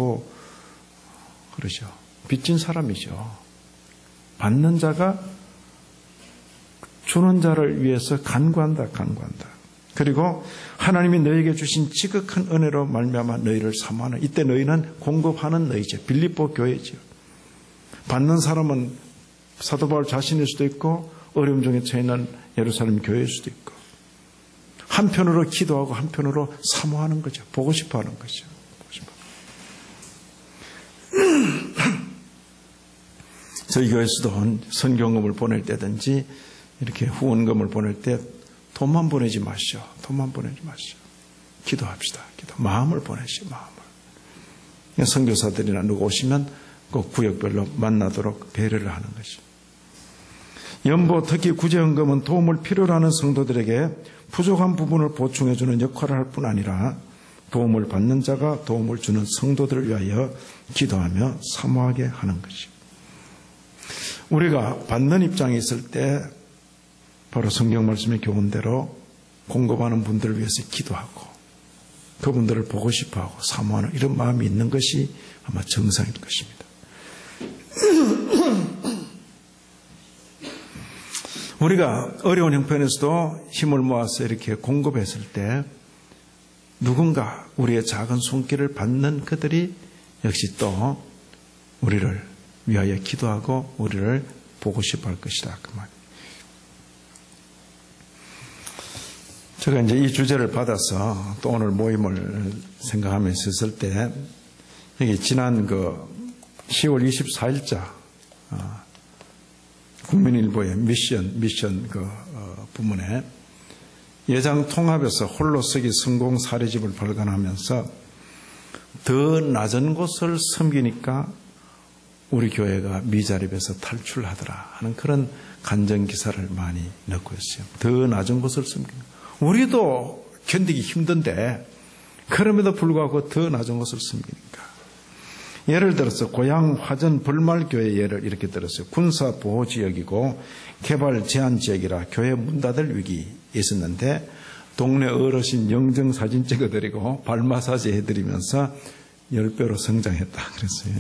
그러죠. 빚진 사람이죠. 받는 자가 주는 자를 위해서 간구한다. 그리고 하나님이 너희에게 주신 지극한 은혜로 말미암아 너희를 사모하는, 이때 너희는 공급하는 너희죠. 빌립보 교회죠. 받는 사람은 사도 바울 자신일 수도 있고 어려움 중에 처해 있는 예루살렘 교회일 수도 있고, 한편으로 기도하고 한편으로 사모하는 거죠. 보고 싶어 하는 거죠. 저희 교회에서도 선교금을 보낼 때든지 이렇게 후원금을 보낼 때 돈만 보내지 마시오. 기도합시다. 마음을 보내시오. 마음을. 선교사들이나 누구 오시면 꼭 구역별로 만나도록 배려를 하는 것이죠. 연보, 특히 구제헌금은 도움을 필요로 하는 성도들에게 부족한 부분을 보충해주는 역할을 할 뿐 아니라 도움을 받는 자가 도움을 주는 성도들을 위하여 기도하며 사모하게 하는 것이죠. 우리가 받는 입장에 있을 때 바로 성경 말씀의 교훈대로 공급하는 분들을 위해서 기도하고 그분들을 보고 싶어하고 사모하는 이런 마음이 있는 것이 아마 정상일 것입니다. 우리가 어려운 형편에서도 힘을 모아서 이렇게 공급했을 때 누군가 우리의 작은 손길을 받는 그들이 역시 또 우리를 위하여 기도하고 우리를 보고 싶어 할 것이다. 그 말. 제가 이제 이 주제를 받아서 또 오늘 모임을 생각하면서 있을 때 여기 지난 10월 24일자 국민일보의 미션 부문에 예장 통합에서 홀로 서기 성공 사례집을 발간하면서 더 낮은 곳을 섬기니까 우리 교회가 미자립에서 탈출하더라 하는 그런 간증 기사를 많이 넣고 있어요. 더 낮은 곳을 섬기는. 우리도 견디기 힘든데 그럼에도 불구하고 더 낮은 곳을 섬기니까. 예를 들어서 고향 화전 벌말교회 예를 이렇게 들었어요. 군사보호지역이고 개발 제한지역이라 교회 문 닫을 위기에 있었는데 동네 어르신 영정사진 찍어드리고 발마사지 해드리면서 10배로 성장했다 그랬어요.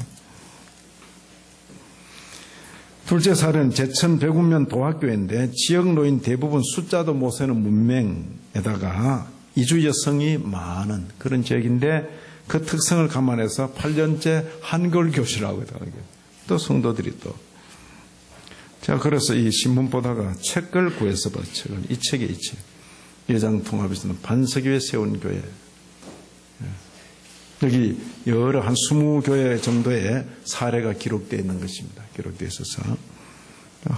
둘째 사례는 제천 백운면 도학교인데 지역 노인 대부분 숫자도 못 세는 문맹에다가 이주 여성이 많은 그런 지역인데 그 특성을 감안해서 8년째 한글 교실하고 있다는 게 또 성도들이 또 제가 그래서 이 신문 보다가 책을 구해서 봐. 이 책이 이 책. 예장 통합에서는 반석위에 세운 교회. 여기 여러 한 20교회 정도의 사례가 기록되어 있는 것입니다. 기록되어 있어서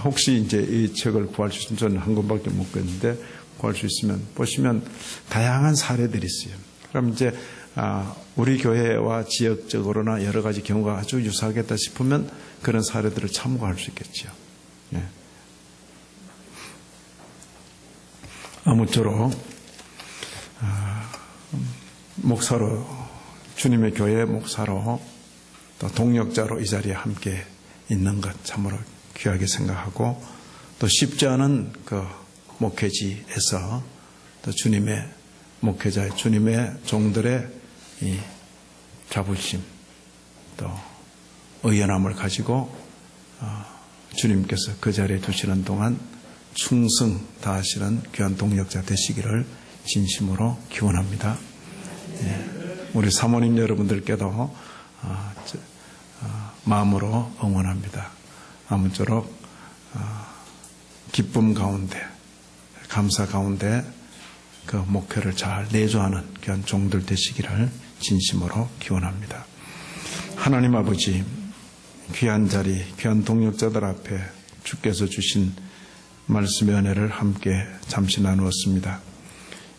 혹시 이제 이 책을 구할 수 있으면 저는 한 권밖에 못 구했는데 구할 수 있으면 보시면 다양한 사례들이 있어요. 그럼 이제 우리 교회와 지역적으로나 여러 가지 경우가 아주 유사하겠다 싶으면 그런 사례들을 참고할 수 있겠죠. 예. 아무쪼록 목사로, 주님의 교회의 목사로 또 동역자로 이 자리에 함께 있는 것 참으로 귀하게 생각하고, 또 쉽지 않은 그 목회지에서 또 주님의 목회자, 주님의 종들의 이 자부심 또 의연함을 가지고 주님께서 그 자리에 두시는 동안 충성 다하시는 귀한 동역자 되시기를 진심으로 기원합니다. 우리 사모님 여러분들께도 마음으로 응원합니다. 아무쪼록 기쁨 가운데, 감사 가운데 그 목표를 잘 내조하는 귀한 종들 되시기를 진심으로 기원합니다. 하나님 아버지, 귀한 자리, 귀한 동역자들 앞에 주께서 주신 말씀의 은혜를 함께 잠시 나누었습니다.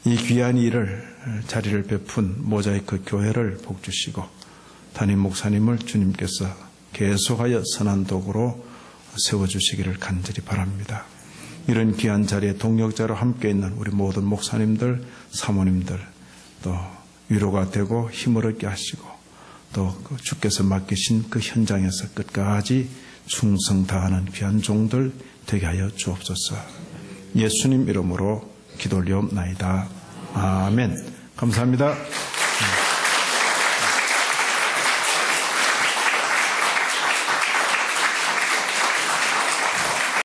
이 귀한 일을, 자리를 베푼 모자이크 교회를 복주시고 담임 목사님을 주님께서 계속하여 선한 도구로 세워주시기를 간절히 바랍니다. 이런 귀한 자리에 동역자로 함께 있는 우리 모든 목사님들, 사모님들 또 위로가 되고 힘을 얻게 하시고 또 주께서 맡기신 그 현장에서 끝까지 충성 다하는 귀한 종들 되게 하여 주옵소서. 예수님 이름으로 기도 올리옵나이다. 아멘. 감사합니다.